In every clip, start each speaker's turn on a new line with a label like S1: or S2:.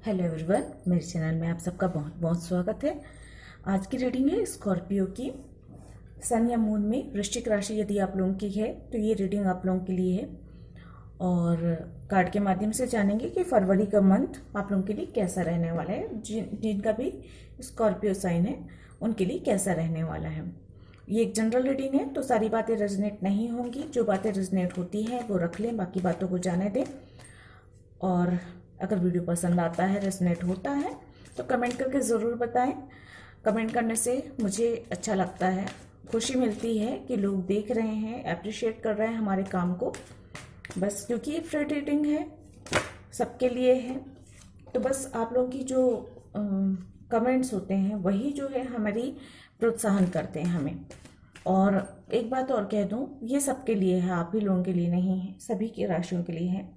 S1: Hello everyone, मेरे channel में आप सबका बहुत बहुत स्वागत है। आज की रीडिंग है स्कॉर्पियो की। सन या मून में वृश्चिक राशि यदि आप लोगों की है तो ये रीडिंग आप लोगों के लिए है। और कार्ड के माध्यम से जानेंगे कि फरवरी का मंथ आप लोगों के लिए कैसा रहने वाला है। जिनका भी स्कॉर्पियो साइन है उनके लिए कैसा रहने वाला है। ये एक जनरल रीडिंग है तो सारी बातें रेजोनेट नहीं होंगी। जो बातें रेजोनेट होती हैं वो रख लें, बाकी बातों को जाने दें। और अगर वीडियो पसंद आता है, रेजोनेट होता है तो कमेंट करके ज़रूर बताएं। कमेंट करने से मुझे अच्छा लगता है, खुशी मिलती है कि लोग देख रहे हैं, अप्रिशिएट कर रहे हैं हमारे काम को। बस क्योंकि ये फ्री रीडिंग है, सबके लिए है, तो बस आप लोगों की जो कमेंट्स होते हैं वही जो है हमारी प्रोत्साहन करते हैं हमें। और एक बात और कह दूं, ये सबके लिए है, आप ही लोगों के लिए नहीं है, सभी की राशियों के लिए है।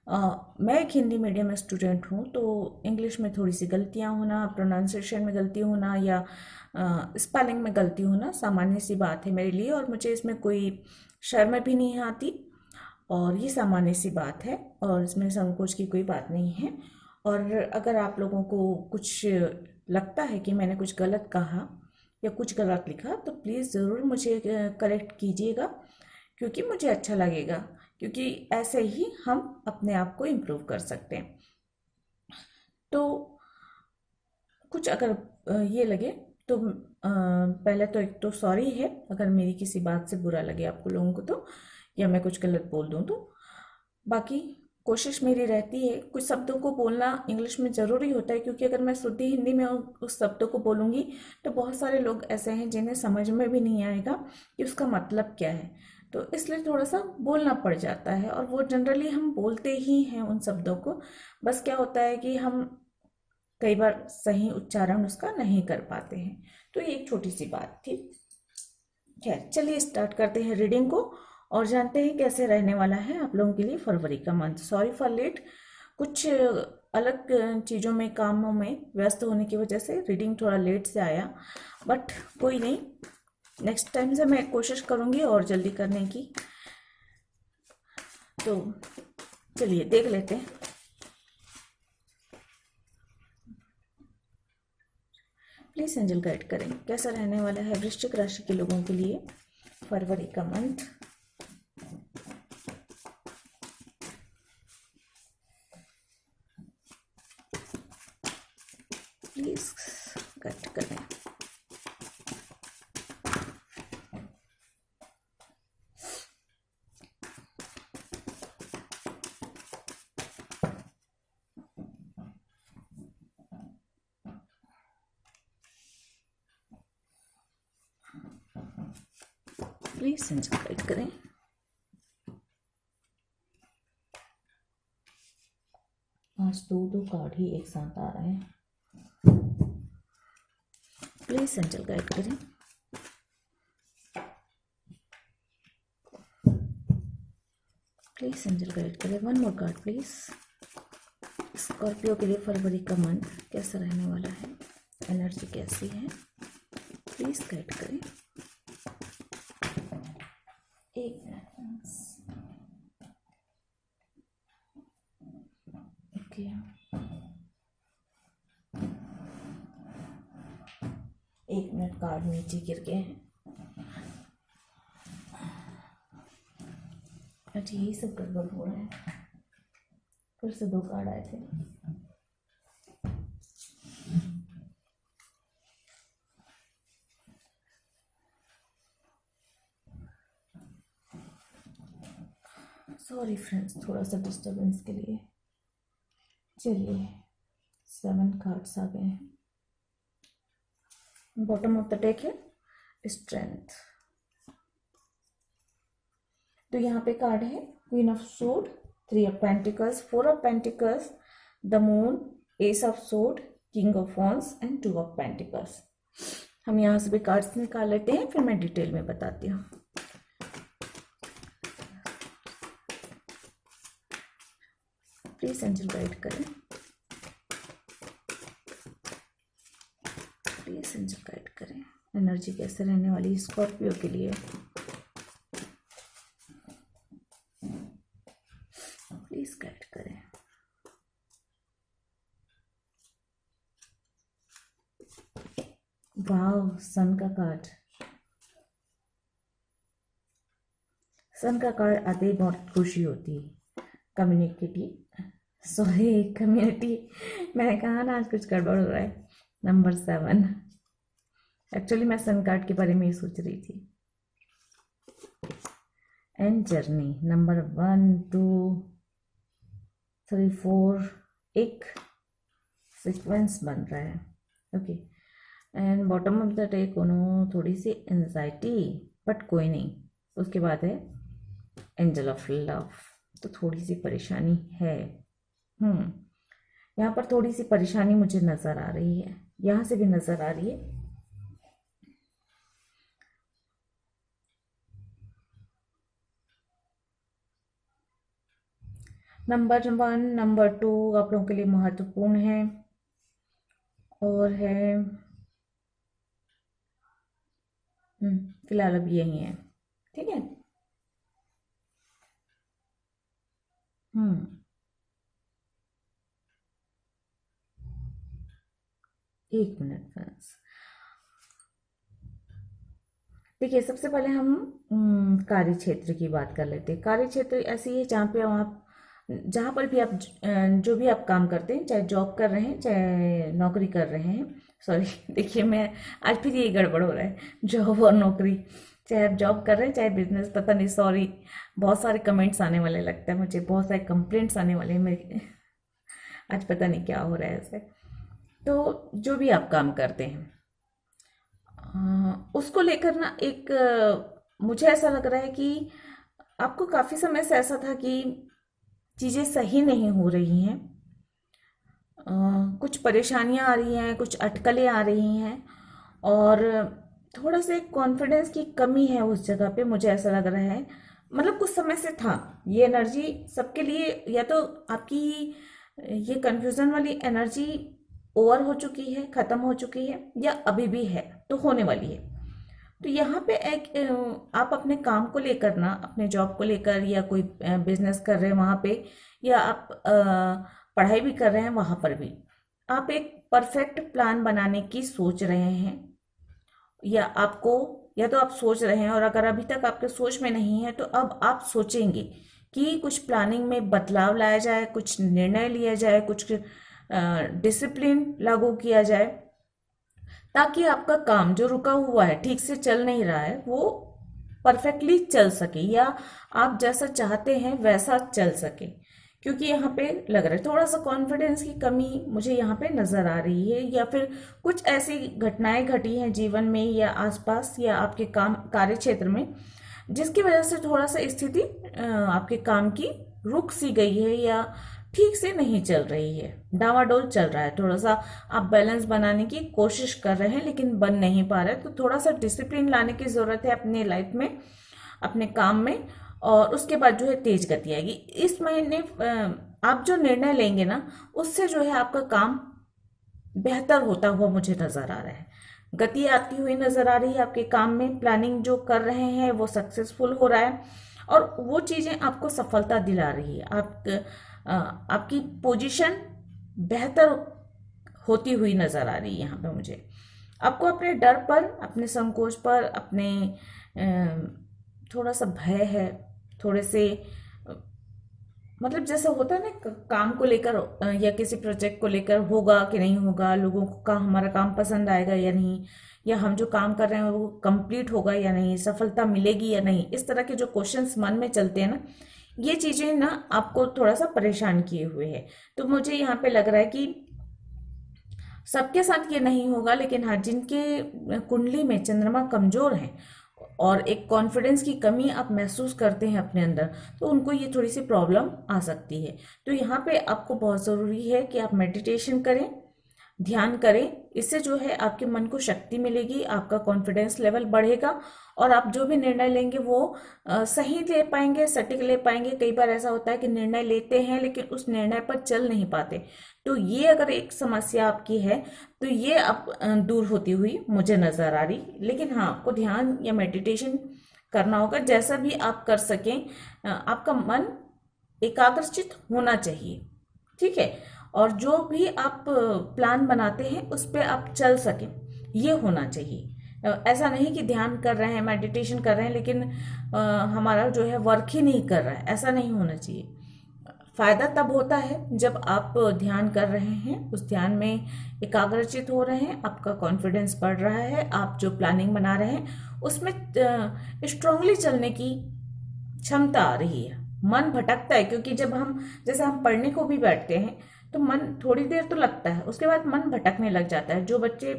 S1: मैं एक हिंदी मीडियम स्टूडेंट हूँ तो इंग्लिश में थोड़ी सी गलतियाँ होना, प्रोनाउंसिएशन में गलती होना या स्पेलिंग में गलती होना सामान्य सी बात है मेरे लिए, और मुझे इसमें कोई शर्म भी नहीं आती। और ये सामान्य सी बात है और इसमें संकोच की कोई बात नहीं है। और अगर आप लोगों को कुछ लगता है कि मैंने कुछ गलत कहा या कुछ गलत लिखा तो प्लीज़ ज़रूर मुझे करेक्ट कीजिएगा, क्योंकि मुझे अच्छा लगेगा, क्योंकि ऐसे ही हम अपने आप को इम्प्रूव कर सकते हैं। तो कुछ अगर ये लगे तो पहले तो एक तो सॉरी है अगर मेरी किसी बात से बुरा लगे आपको लोगों को तो, या मैं कुछ गलत बोल दूं तो। बाकी कोशिश मेरी रहती है, कुछ शब्दों को बोलना इंग्लिश में ज़रूरी होता है, क्योंकि अगर मैं शुद्ध हिंदी में उस शब्दों को बोलूँगी तो बहुत सारे लोग ऐसे हैं जिन्हें समझ में भी नहीं आएगा कि उसका मतलब क्या है। तो इसलिए थोड़ा सा बोलना पड़ जाता है, और वो जनरली हम बोलते ही हैं उन शब्दों को। बस क्या होता है कि हम कई बार सही उच्चारण उसका नहीं कर पाते हैं। तो ये एक छोटी सी बात थी। खैर, चलिए स्टार्ट करते हैं रीडिंग को और जानते हैं कैसे रहने वाला है आप लोगों के लिए फरवरी का मंथ। सॉरी फॉर लेट, कुछ अलग चीज़ों में, कामों में व्यस्त होने की वजह से रीडिंग थोड़ा लेट से आया, बट कोई नहीं, नेक्स्ट टाइम से मैं कोशिश करूँगी और जल्दी करने की। तो चलिए देख लेते हैं। प्लीज़ एंजल गाइड करें कैसा रहने वाला है वृश्चिक राशि के लोगों के लिए फरवरी का मंथ। प्लीज़ गाइड करें। प्लीज़ एंजल गाइड करें। आज दो कार्ड ही एक साथ आ रहे हैं। प्लीज एंजल गाइड करें। प्लीज एंजल गाइड करें। One more card please. Scorpio के लिए फरवरी का मंथ कैसा रहने वाला है, एनर्जी कैसी है, प्लीज गाइड करें। एक मिनट। ओके, एक मिनट, कार्ड नीचे गिर गए हैं। अच्छा, यही सब गड़बड़ हो रहा है। फिर से दो कार्ड आए थे। सॉरी फ्रेंड्स, थोड़ा सा डिस्टरबेंस के लिए। चलिए, 7 कार्ड्स आ गए हैं। बॉटम ऑफ द डेक है स्ट्रेंथ। तो यहाँ पे कार्ड है queen of swords, 3 of pentacles, 4 of pentacles, the moon, ace of swords, king of wands and 2 of pentacles. हम यहाँ से भी कार्ड्स निकाल लेते हैं, फिर मैं डिटेल में बताती हूँ। प्लीज एंजल गाइड करें। प्लीज एंजल गाइड करें, एनर्जी कैसे रहने वाली स्कॉर्पियो के लिए। प्लीज गाइड करें। वाह, सन का कार्ड। सन का कार्ड आते ही बहुत खुशी होती है। कम्युनिटी, सॉरी कम्युनिटी, मैंने कहा ना आज कुछ गड़बड़ हो रहा है। नंबर 7, एक्चुअली मैं सन कार्ड के बारे में ही सोच रही थी। एंड जर्नी, नंबर 1 2 3 4, एक सीक्वेंस बन रहा है। Okay, and bottom of the day कोनो थोड़ी सी एंजाइटी, बट कोई नहीं। उसके बाद है एंजल ऑफ लव, तो थोड़ी सी परेशानी है। यहाँ पर थोड़ी सी परेशानी मुझे नजर आ रही है, यहाँ से भी नजर आ रही है। नंबर 1 नंबर 2 आप लोगों के लिए महत्वपूर्ण है और है फिलहाल अब यही है। ठीक है। एक मिनट फ्रेंड्स। देखिए, सबसे पहले हम कार्य क्षेत्र की बात कर लेते हैं। कार्य क्षेत्र ऐसी है जहाँ पर भी आप जो भी आप काम करते हैं, चाहे जॉब कर रहे हैं चाहे नौकरी कर रहे हैं। सॉरी देखिए, मैं आज फिर ये गड़बड़ हो रहा है, जॉब और नौकरी। चाहे आप जॉब कर रहे हैं चाहे बिजनेस, पता नहीं, सॉरी बहुत सारे कमेंट्स आने वाले लगता है मुझे, बहुत सारे कंप्लेंट्स आने वाले हैं मेरे आज पता नहीं क्या हो रहा है ऐसे। तो जो भी आप काम करते हैं उसको लेकर ना एक मुझे ऐसा लग रहा है कि आपको काफ़ी समय से ऐसा था कि चीज़ें सही नहीं हो रही हैं। कुछ परेशानियां आ रही हैं, कुछ अटकलें आ रही हैं और थोड़ा सा कॉन्फिडेंस की कमी है उस जगह पे, मुझे ऐसा लग रहा है। मतलब कुछ समय से था ये एनर्जी सबके लिए, या तो आपकी ये कंफ्यूजन वाली एनर्जी ओवर हो चुकी है, खत्म हो चुकी है, या अभी भी है तो होने वाली है। तो यहाँ पे एक आप अपने काम को लेकर ना, अपने जॉब को लेकर या कोई बिजनेस कर रहे हैं वहाँ पे, या आप पढ़ाई भी कर रहे हैं वहाँ पर भी आप एक परफेक्ट प्लान बनाने की सोच रहे हैं, या तो आप सोच रहे हैं, और अगर अभी तक आपके सोच में नहीं है तो अब आप सोचेंगे कि कुछ प्लानिंग में बदलाव लाया जाए, कुछ निर्णय लिया जाए, कुछ डिसिप्लिन लागू किया जाए, ताकि आपका काम जो रुका हुआ है, ठीक से चल नहीं रहा है, वो परफेक्टली चल सके, या आप जैसा चाहते हैं वैसा चल सके। क्योंकि यहाँ पे लग रहा है थोड़ा सा कॉन्फिडेंस की कमी मुझे यहाँ पे नजर आ रही है, या फिर कुछ ऐसी घटनाएं घटी हैं जीवन में या आसपास या आपके काम कार्य क्षेत्र में, जिसकी वजह से थोड़ा सा स्थिति आपके काम की रुक सी गई है, या ठीक से नहीं चल रही है, डावाडोल चल रहा है। थोड़ा सा आप बैलेंस बनाने की कोशिश कर रहे हैं लेकिन बन नहीं पा रहे, तो थोड़ा सा डिसिप्लिन लाने की जरूरत है अपने लाइफ में, अपने काम में, और उसके बाद जो है तेज गति आएगी। इस महीने आप जो निर्णय लेंगे ना, उससे जो है आपका काम बेहतर होता हुआ मुझे नजर आ रहा है। गति आती हुई नजर आ रही है आपके काम में, प्लानिंग जो कर रहे हैं वो सक्सेसफुल हो रहा है, और वो चीजें आपको सफलता दिला रही है। आपकी पोजीशन बेहतर होती हुई नजर आ रही है यहाँ पे मुझे। आपको अपने डर पर, अपने संकोच पर, अपने थोड़ा सा भय है, थोड़े से मतलब जैसे होता है ना, काम को लेकर या किसी प्रोजेक्ट को लेकर, होगा कि नहीं होगा, लोगों को हमारा काम पसंद आएगा या नहीं, या हम जो काम कर रहे हैं वो कंप्लीट होगा या नहीं, सफलता मिलेगी या नहीं, इस तरह के जो क्वेश्चंस मन में चलते हैं ना, ये चीजें ना आपको थोड़ा सा परेशान किए हुए है। तो मुझे यहाँ पे लग रहा है कि सबके साथ ये नहीं होगा, लेकिन हाँ, जिनके कुंडली में चंद्रमा कमजोर है और एक कॉन्फिडेंस की कमी आप महसूस करते हैं अपने अंदर, तो उनको ये थोड़ी सी प्रॉब्लम आ सकती है। तो यहाँ पे आपको बहुत ज़रूरी है कि आप मेडिटेशन करें, ध्यान करें। इससे जो है आपके मन को शक्ति मिलेगी, आपका कॉन्फिडेंस लेवल बढ़ेगा, और आप जो भी निर्णय लेंगे वो सही ले पाएंगे, सटीक ले पाएंगे। कई बार ऐसा होता है कि निर्णय लेते हैं लेकिन उस निर्णय पर चल नहीं पाते, तो ये अगर एक समस्या आपकी है तो ये अब दूर होती हुई मुझे नजर आ रही। लेकिन हाँ, आपको ध्यान या मेडिटेशन करना होगा, जैसा भी आप कर सकें। आपका मन एकाग्रचित होना चाहिए, ठीक है, और जो भी आप प्लान बनाते हैं उस पर आप चल सकें। ये होना चाहिए। ऐसा नहीं कि ध्यान कर रहे हैं, मेडिटेशन कर रहे हैं, लेकिन हमारा जो है वर्क ही नहीं कर रहा है, ऐसा नहीं होना चाहिए। फायदा तब होता है जब आप ध्यान कर रहे हैं, उस ध्यान में एकाग्रचित हो रहे हैं, आपका कॉन्फिडेंस बढ़ रहा है, आप जो प्लानिंग बना रहे हैं उसमें स्ट्रांगली चलने की क्षमता आ रही है। मन भटकता है, क्योंकि जब हम जैसे हम पढ़ने को भी बैठते हैं तो मन थोड़ी देर तो लगता है, उसके बाद मन भटकने लग जाता है। जो बच्चे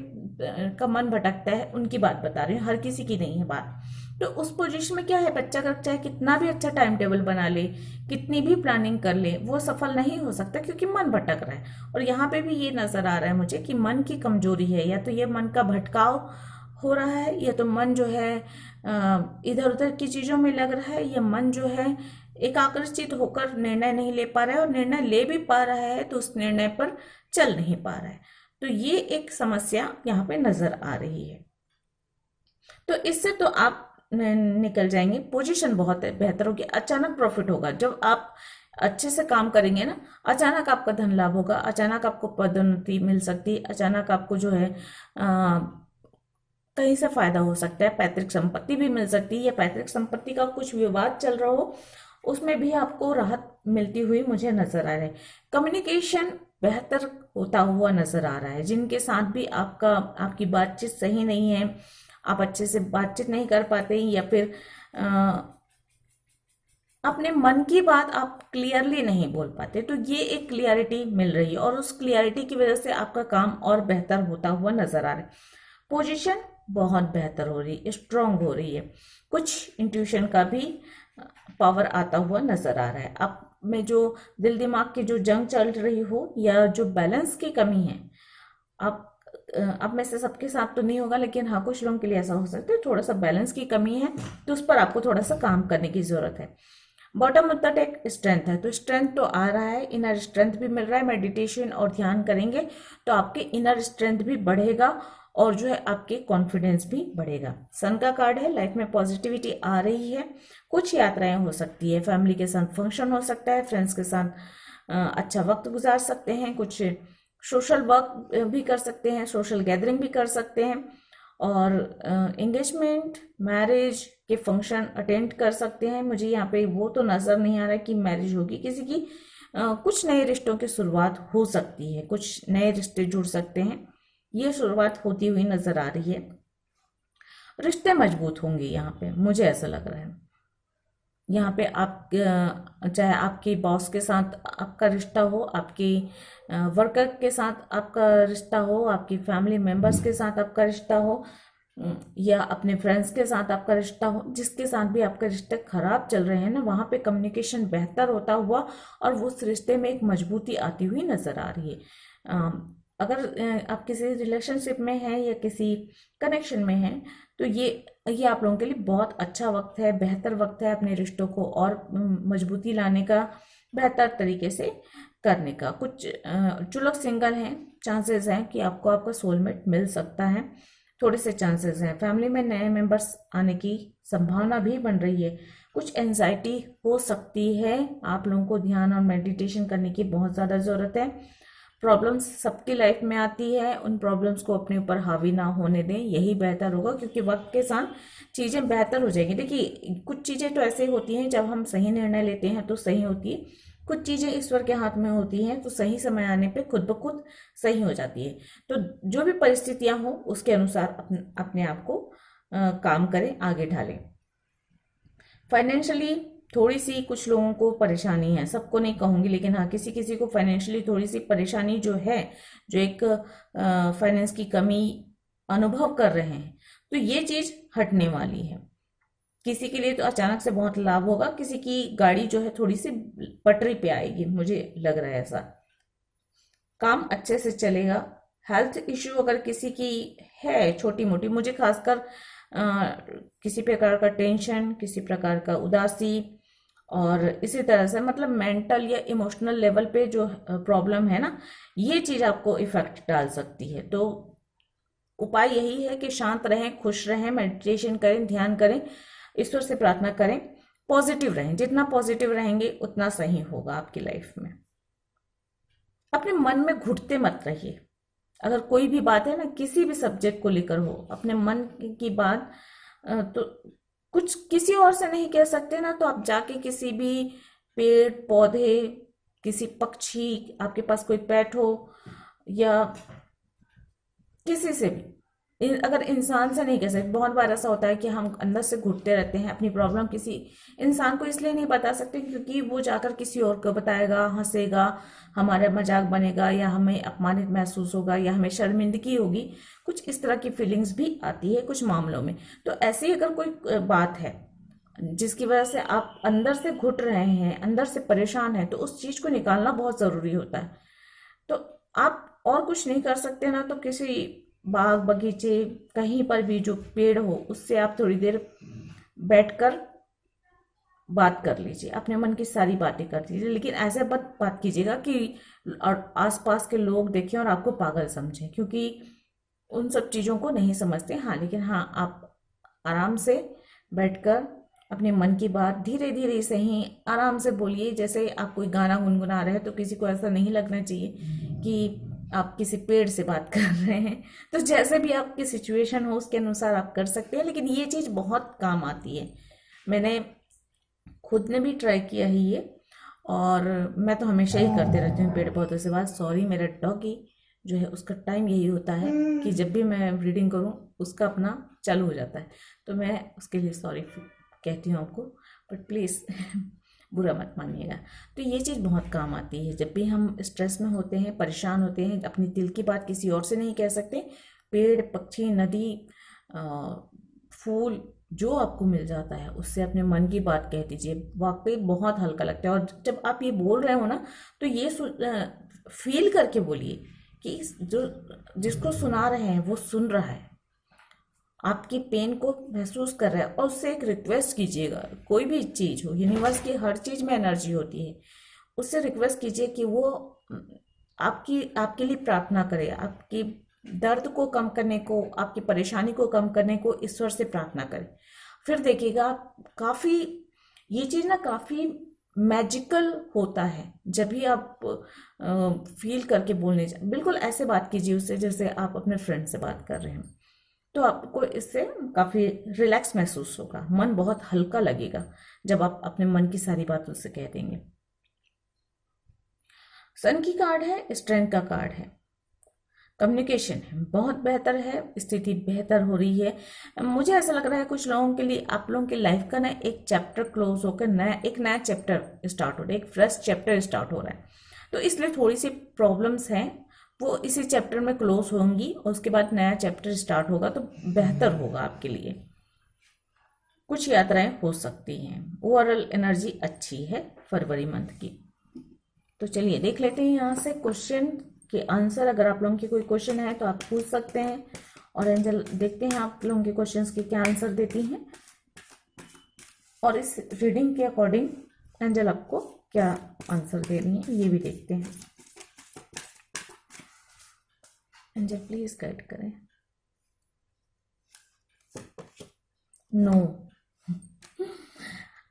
S1: का मन भटकता है उनकी बात बता रही हूँ, हर किसी की नहीं है बात। तो उस पोजीशन में क्या है, बच्चा का चाहे कितना भी अच्छा टाइम टेबल बना ले, कितनी भी प्लानिंग कर ले, वो सफल नहीं हो सकता, क्योंकि मन भटक रहा है। और यहाँ पे भी ये नजर आ रहा है मुझे कि मन की कमजोरी है, या तो ये मन का भटकाव हो रहा है, या तो मन जो है इधर उधर की चीजों में लग रहा है, या मन जो है एकाग्रचित होकर निर्णय नहीं ले पा रहा है, और निर्णय ले भी पा रहा है तो उस निर्णय पर चल नहीं पा रहा है। तो ये एक समस्या यहाँ पे नजर आ रही है। तो इससे तो आप निकल जाएंगे, पोजीशन बहुत बेहतर होगी, अचानक प्रॉफिट होगा। जब आप अच्छे से काम करेंगे ना, अचानक आपका धन लाभ होगा, अचानक आपको पदोन्नति मिल सकती है, अचानक आपको जो है कहीं से फायदा हो सकता है, पैतृक संपत्ति भी मिल सकती है, या पैतृक संपत्ति का कुछ विवाद चल रहा हो उसमें भी आपको राहत मिलती हुई मुझे नजर आ रहा है। कम्युनिकेशन बेहतर होता हुआ नजर आ रहा है। जिनके साथ भी आपकी बातचीत सही नहीं है, आप अच्छे से बातचीत नहीं कर पाते, या फिर अपने मन की बात आप क्लियरली नहीं बोल पाते, तो ये एक क्लियरिटी मिल रही है, और उस क्लियरिटी की वजह से आपका काम और बेहतर होता हुआ नजर आ रहा है। पोजीशन बहुत बेहतर हो रही है, स्ट्रांग हो रही है, कुछ इंट्यूशन का भी पावर आता हुआ नजर आ रहा है। आप में जो दिल दिमाग की जो जंग चल रही हो, या जो बैलेंस की कमी है, आप में से सबके साथ तो नहीं होगा, लेकिन हाँ कुछ लोगों के लिए ऐसा हो सकता है, थोड़ा सा बैलेंस की कमी है, तो उस पर आपको थोड़ा सा काम करने की जरूरत है। Bottom of the deck strength है, तो स्ट्रेंथ तो आ रहा है, इनर स्ट्रेंथ भी मिल रहा है। मेडिटेशन और ध्यान करेंगे तो आपके इनर स्ट्रेंथ भी बढ़ेगा, और जो है आपके कॉन्फिडेंस भी बढ़ेगा। सन का कार्ड है, लाइफ में पॉजिटिविटी आ रही है, कुछ यात्राएं हो सकती है, फैमिली के साथ फंक्शन हो सकता है, फ्रेंड्स के साथ अच्छा वक्त गुजार सकते हैं, कुछ सोशल वर्क भी कर सकते हैं, सोशल गैदरिंग भी कर सकते हैं, और एंगेजमेंट मैरिज के फंक्शन अटेंड कर सकते हैं। मुझे यहाँ पे वो तो नजर नहीं आ रहा कि मैरिज होगी किसी की, कुछ नए रिश्तों की शुरुआत हो सकती है, कुछ नए रिश्ते जुड़ सकते हैं, ये शुरुआत होती हुई नजर आ रही है। रिश्ते मजबूत होंगे यहाँ पे, मुझे ऐसा लग रहा है। यहाँ पे आप चाहे आपके बॉस के साथ आपका रिश्ता हो, आपके वर्कर के साथ आपका रिश्ता हो, आपकी फैमिली मेंबर्स के साथ आपका रिश्ता हो, या अपने फ्रेंड्स के साथ आपका रिश्ता हो, जिसके साथ भी आपके रिश्ते खराब चल रहे हैं ना, वहाँ पे कम्युनिकेशन बेहतर होता हुआ और उस रिश्ते में एक मजबूती आती हुई नजर आ रही है। अगर आप किसी रिलेशनशिप में हैं या किसी कनेक्शन में हैं, तो ये आप लोगों के लिए बहुत अच्छा वक्त है, बेहतर वक्त है अपने रिश्तों को और मजबूती लाने का, बेहतर तरीके से करने का। कुछ जो लोग सिंगल हैं, चांसेस हैं कि आपको आपका सोलमेट मिल सकता है, थोड़े से चांसेस हैं। फैमिली में नए मेंबर्स आने की संभावना भी बन रही है। कुछ एंजाइटी हो सकती है, आप लोगों को ध्यान और मेडिटेशन करने की बहुत ज़्यादा ज़रूरत है। प्रॉब्लम्स सबकी लाइफ में आती है, उन प्रॉब्लम्स को अपने ऊपर हावी ना होने दें, यही बेहतर होगा, क्योंकि वक्त के साथ चीज़ें बेहतर हो जाएंगी। देखिए कुछ चीज़ें तो ऐसे होती हैं, जब हम सही निर्णय लेते हैं तो सही होती है, कुछ चीज़ें ईश्वर के हाथ में होती हैं, तो सही समय आने पे खुद ब खुद सही हो जाती है। तो जो भी परिस्थितियां हो उसके अनुसार अपने आप को काम करें, आगे ढालें। फाइनेंशियली थोड़ी सी कुछ लोगों को परेशानी है, सबको नहीं कहूंगी, लेकिन हाँ किसी किसी को फाइनेंशियली थोड़ी सी परेशानी जो है, जो एक फाइनेंस की कमी अनुभव कर रहे हैं, तो ये चीज हटने वाली है। किसी के लिए तो अचानक से बहुत लाभ होगा, किसी की गाड़ी जो है थोड़ी सी पटरी पे आएगी, मुझे लग रहा है ऐसा। काम अच्छे से चलेगा। हेल्थ इश्यू अगर किसी की है छोटी मोटी, मुझे खासकर किसी प्रकार का टेंशन, किसी प्रकार का उदासी, और इसी तरह से मतलब मेंटल या इमोशनल लेवल पे जो प्रॉब्लम है ना, ये चीज आपको इफेक्ट डाल सकती है। तो उपाय यही है कि शांत रहें, खुश रहें, मेडिटेशन करें, ध्यान करें, ईश्वर से प्रार्थना करें, पॉजिटिव रहें। जितना पॉजिटिव रहेंगे उतना सही होगा आपकी लाइफ में। अपने मन में घुटते मत रहिए, अगर कोई भी बात है ना, किसी भी सब्जेक्ट को लेकर हो, अपने मन की बात तो कुछ किसी और से नहीं कह सकते ना, तो आप जाके किसी भी पेड़ पौधे, किसी पक्षी, आपके पास कोई पेट हो, या किसी से भी, अगर इंसान से नहीं कह सकते। बहुत बार ऐसा होता है कि हम अंदर से घुटते रहते हैं, अपनी प्रॉब्लम किसी इंसान को इसलिए नहीं बता सकते क्योंकि वो जाकर किसी और को बताएगा, हंसेगा, हमारा मजाक बनेगा, या हमें अपमानित महसूस होगा, या हमें शर्मिंदगी होगी। कुछ इस तरह की फीलिंग्स भी आती है कुछ मामलों में। तो ऐसी अगर कोई बात है जिसकी वजह से आप अंदर से घुट रहे हैं, अंदर से परेशान हैं, तो उस चीज को निकालना बहुत जरूरी होता है। तो आप और कुछ नहीं कर सकते ना, तो किसी बाग बगीचे, कहीं पर भी जो पेड़ हो, उससे आप थोड़ी देर बैठकर बात कर लीजिए, अपने मन की सारी बातें कर लीजिए। लेकिन ऐसे बात कीजिएगा कि और आसपास के लोग देखें और आपको पागल समझें, क्योंकि उन सब चीज़ों को नहीं समझते। हाँ, लेकिन हाँ, आप आराम से बैठकर अपने मन की बात धीरे धीरे से ही आराम से बोलिए। जैसे आप कोई गाना गुनगुना रहे हैं, तो किसी को ऐसा नहीं लगना चाहिए कि आप किसी पेड़ से बात कर रहे हैं। तो जैसे भी आपकी सिचुएशन हो उसके अनुसार आप कर सकते हैं, लेकिन ये चीज़ बहुत काम आती है। मैंने खुद ने भी ट्राई किया है ये, और मैं तो हमेशा ही करते रहती हूँ पेड़ पौधों से बात। सॉरी, मेरा डॉगी जो है उसका टाइम यही होता है कि जब भी मैं रीडिंग करूँ उसका अपना चालू हो जाता है, तो मैं उसके लिए सॉरी कहती हूँ आपको, बट प्लीज़ बुरा मत मानिएगा। तो ये चीज़ बहुत काम आती है जब भी हम स्ट्रेस में होते हैं, परेशान होते हैं, अपनी दिल की बात किसी और से नहीं कह सकते। पेड़ पक्षी, नदी, फूल, जो आपको मिल जाता है उससे अपने मन की बात कह दीजिए। वाकई बहुत हल्का लगता है। और जब आप ये बोल रहे हो ना, तो ये फील करके बोलिए कि जो जिसको सुना रहे हैं वो सुन रहा है, आपकी पेन को महसूस कर रहा है। और उससे एक रिक्वेस्ट कीजिएगा, कोई भी चीज़ हो, यूनिवर्स की हर चीज़ में एनर्जी होती है, उससे रिक्वेस्ट कीजिए कि वो आपके लिए प्रार्थना करे, आपकी दर्द को कम करने को, आपकी परेशानी को कम करने को ईश्वर से प्रार्थना करे। फिर देखिएगा काफ़ी, ये चीज़ ना काफ़ी मैजिकल होता है जब भी आप फील करके बोलने बिल्कुल ऐसे बात कीजिए उससे जैसे आप अपने फ्रेंड से बात कर रहे हैं। तो आपको इससे काफ़ी रिलैक्स महसूस होगा, मन बहुत हल्का लगेगा जब आप अपने मन की सारी बात उससे कह देंगे। सन की कार्ड है, स्ट्रेंथ का कार्ड है, कम्युनिकेशन है, बहुत बेहतर है, स्थिति बेहतर हो रही है। मुझे ऐसा लग रहा है कुछ लोगों के लिए, आप लोगों की लाइफ का ना एक चैप्टर क्लोज होकर एक नया चैप्टर स्टार्ट हो रहा है, एक फ्रेश चैप्टर स्टार्ट हो रहा है। तो इसलिए थोड़ी सी प्रॉब्लम्स हैं, वो इसी चैप्टर में क्लोज होंगी और उसके बाद नया चैप्टर स्टार्ट होगा, तो बेहतर होगा आपके लिए। कुछ यात्राएं हो सकती हैं। ओवरऑल एनर्जी अच्छी है फरवरी मंथ की। तो चलिए देख लेते हैं यहाँ से क्वेश्चन के आंसर। अगर आप लोगों के कोई क्वेश्चन है तो आप पूछ सकते हैं, और एंजल देखते हैं आप लोगों के क्वेश्चंस के क्या आंसर देती हैं, और इस रीडिंग के अकॉर्डिंग एंजल आपको क्या आंसर दे रही हैं ये भी देखते हैं। एंजल प्लीज गाइड करें। नो,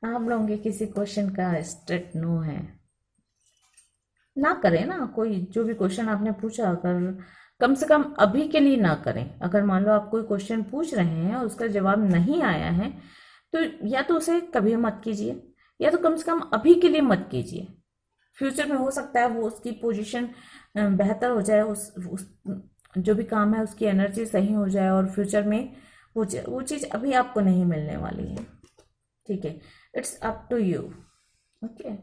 S1: आप लोगों के किसी क्वेश्चन का स्ट्रेट नो है। ना करें ना, कोई जो भी क्वेश्चन आपने पूछा, अगर कम से कम अभी के लिए ना करें। अगर मान लो आप कोई क्वेश्चन पूछ रहे हैं और उसका जवाब नहीं आया है, तो या तो उसे कभी मत कीजिए, या तो कम से कम अभी के लिए मत कीजिए। फ्यूचर में हो सकता है वो उसकी पोजीशन बेहतर हो जाए, उस जो भी काम है उसकी एनर्जी सही हो जाए, और फ्यूचर में वो चीज़ अभी आपको नहीं मिलने वाली है। ठीक है, it's up to you. Okay,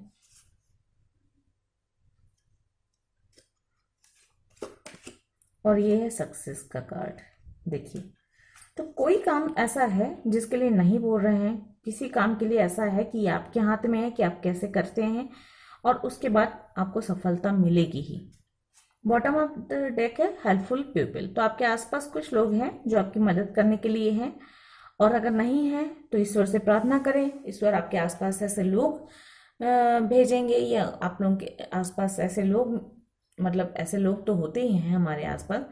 S1: और ये है सक्सेस का कार्ड। देखिए, तो कोई काम ऐसा है जिसके लिए नहीं बोल रहे हैं, किसी काम के लिए ऐसा है कि आपके हाथ में है कि आप कैसे करते हैं, और उसके बाद आपको सफलता मिलेगी ही। बॉटम ऑफ द डेक है हेल्पफुल पीपल। तो आपके आसपास कुछ लोग हैं जो आपकी मदद करने के लिए हैं, और अगर नहीं है तो ईश्वर से प्रार्थना करें, ईश्वर आपके आसपास ऐसे लोग भेजेंगे, या आप लोगों के आसपास ऐसे लोग, मतलब ऐसे लोग तो होते ही हैं हमारे आसपास,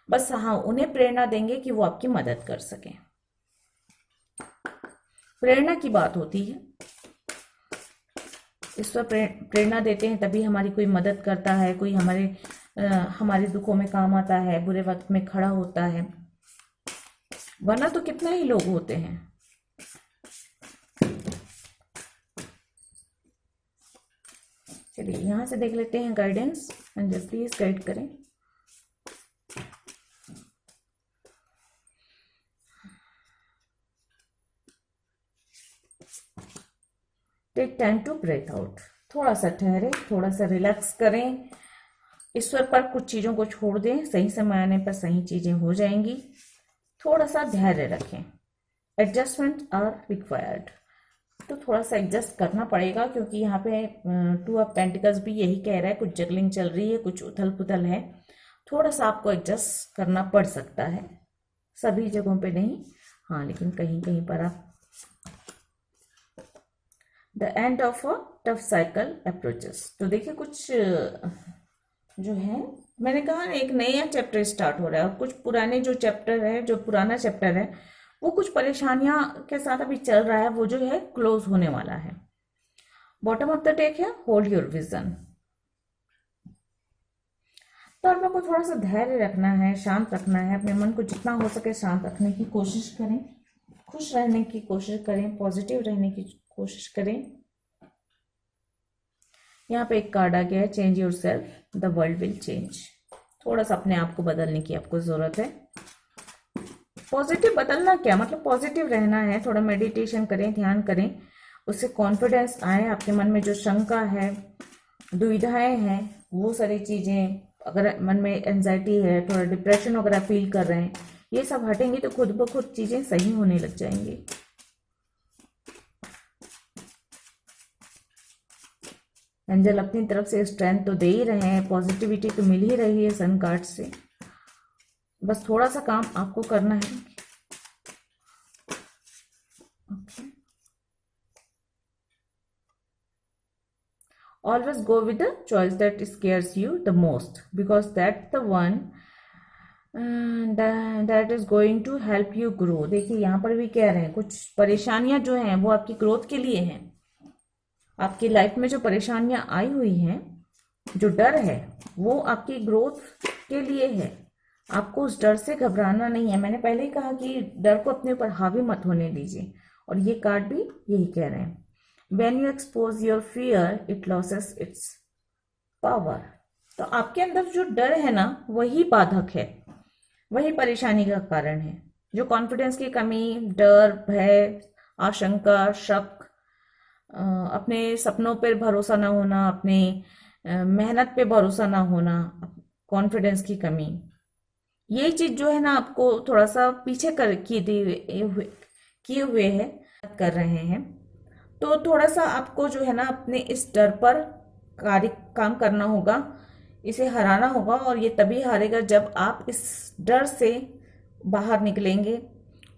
S1: बस हाँ उन्हें प्रेरणा देंगे कि वो आपकी मदद कर सकें। प्रेरणा की बात होती है, ईश्वर प्रेरणा देते हैं, तभी हमारी कोई मदद करता है, कोई हमारे हमारे दुखों में काम आता है, बुरे वक्त में खड़ा होता है, वरना तो कितने ही लोग होते हैं। चलिए यहाँ से देख लेते हैं गाइडेंस। अंजल प्लीज गाइड करें। Take time to breathe out. थोड़ा सा ठहरे, थोड़ा सा रिलैक्स करें, ईश्वर पर कुछ चीज़ों को छोड़ दें, सही समय आने पर सही चीज़ें हो जाएंगी। थोड़ा सा धैर्य रखें। Adjustment are required. तो थोड़ा सा एडजस्ट करना पड़ेगा, क्योंकि यहाँ पे 2 ऑफ पेंटिकल्स भी यही कह रहा है, कुछ जगलिंग चल रही है, कुछ उथल पुथल है। थोड़ा सा आपको एडजस्ट करना पड़ सकता है, सभी जगहों पे नहीं, हाँ, लेकिन कहीं कहीं पर आप। The end of a tough cycle approaches. तो देखिए कुछ जो है, मैंने कहा एक नया चैप्टर स्टार्ट हो रहा है, और कुछ पुराने जो चैप्टर है, जो पुराना चैप्टर है, वो कुछ परेशानियां के साथ अभी चल रहा है, वो जो है क्लोज होने वाला है। बॉटम ऑफ द टेक है होल्ड योर विजन। तो आप लोग को थोड़ा सा धैर्य रखना है, शांत रखना है, अपने मन को जितना हो सके शांत रखने की कोशिश करें, खुश रहने की कोशिश करें, पॉजिटिव रहने की कोशिश करें। यहाँ पे एक कार्ड आ गया है, change your self, the world will change. थोड़ा सा अपने आप को बदलने की आपको जरूरत है। पॉजिटिव बदलना क्या मतलब, पॉजिटिव रहना है। थोड़ा मेडिटेशन करें, ध्यान करें, उससे कॉन्फिडेंस आए। आपके मन में जो शंका है, दुविधाएं हैं, वो सारी चीजें, अगर मन में एंजाइटी है, थोड़ा डिप्रेशन वगैरह फील कर रहे हैं, ये सब हटेंगी तो खुद ब खुद चीजें सही होने लग जाएंगी। एंजल अपनी तरफ से स्ट्रेंथ तो दे ही रहे हैं, पॉजिटिविटी तो मिल ही रही है सन कार्ड से। बस थोड़ा सा काम आपको करना है। Always go with the choice that scares you the most, because that's the one that is going to help you grow। देखिए यहाँ पर भी कह रहे हैं कुछ परेशानियां जो हैं वो आपकी ग्रोथ के लिए हैं। आपकी लाइफ में जो परेशानियां आई हुई हैं, जो डर है, वो आपकी ग्रोथ के लिए है। आपको उस डर से घबराना नहीं है। मैंने पहले ही कहा कि डर को अपने ऊपर हावी मत होने दीजिए, और ये कार्ड भी यही कह रहे हैं। When you expose your fear, it loses its power। तो आपके अंदर जो डर है ना, वही बाधक है, वही परेशानी का कारण है। जो कॉन्फिडेंस की कमी, डर, भय, आशंका, शक, अपने सपनों पर भरोसा ना होना, अपने मेहनत पे भरोसा ना होना, कॉन्फिडेंस की कमी, ये चीज जो है ना आपको थोड़ा सा पीछे किए हुए है, कर रहे हैं। तो थोड़ा सा आपको जो है ना अपने इस डर पर काम करना होगा, इसे हराना होगा। और ये तभी हारेगा जब आप इस डर से बाहर निकलेंगे।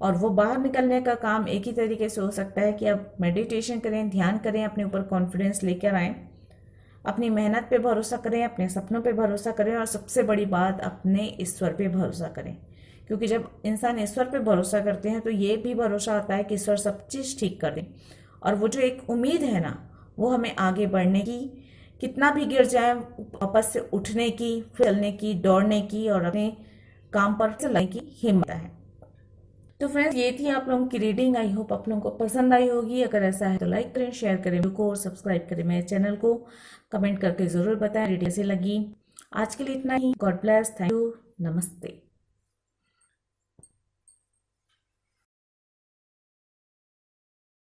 S1: और वो बाहर निकलने का काम एक ही तरीके से हो सकता है कि आप मेडिटेशन करें, ध्यान करें, अपने ऊपर कॉन्फिडेंस लेकर आएँ, अपनी मेहनत पे भरोसा करें, अपने सपनों पे भरोसा करें, और सबसे बड़ी बात अपने ईश्वर पे भरोसा करें। क्योंकि जब इंसान ईश्वर पे भरोसा करते हैं तो ये भी भरोसा आता है कि ईश्वर सब चीज़ ठीक कर दें। और वो जो एक उम्मीद है ना, वो हमें आगे बढ़ने की, कितना भी गिर जाए वापस से उठने की, चलने की, दौड़ने की, और अपने काम पर चलने की हिम्मत है। तो फ्रेंड्स, ये थी आप लोगों की रीडिंग। आई होप आप लोगों को पसंद आई होगी। अगर ऐसा है तो लाइक करें, शेयर करें वीडियो को, और सब्सक्राइब करें मेरे चैनल को। कमेंट करके जरूर बताएं रीडिंग कैसी लगी। आज के लिए इतना ही। गॉड ब्लेस, थैंक यू, नमस्ते।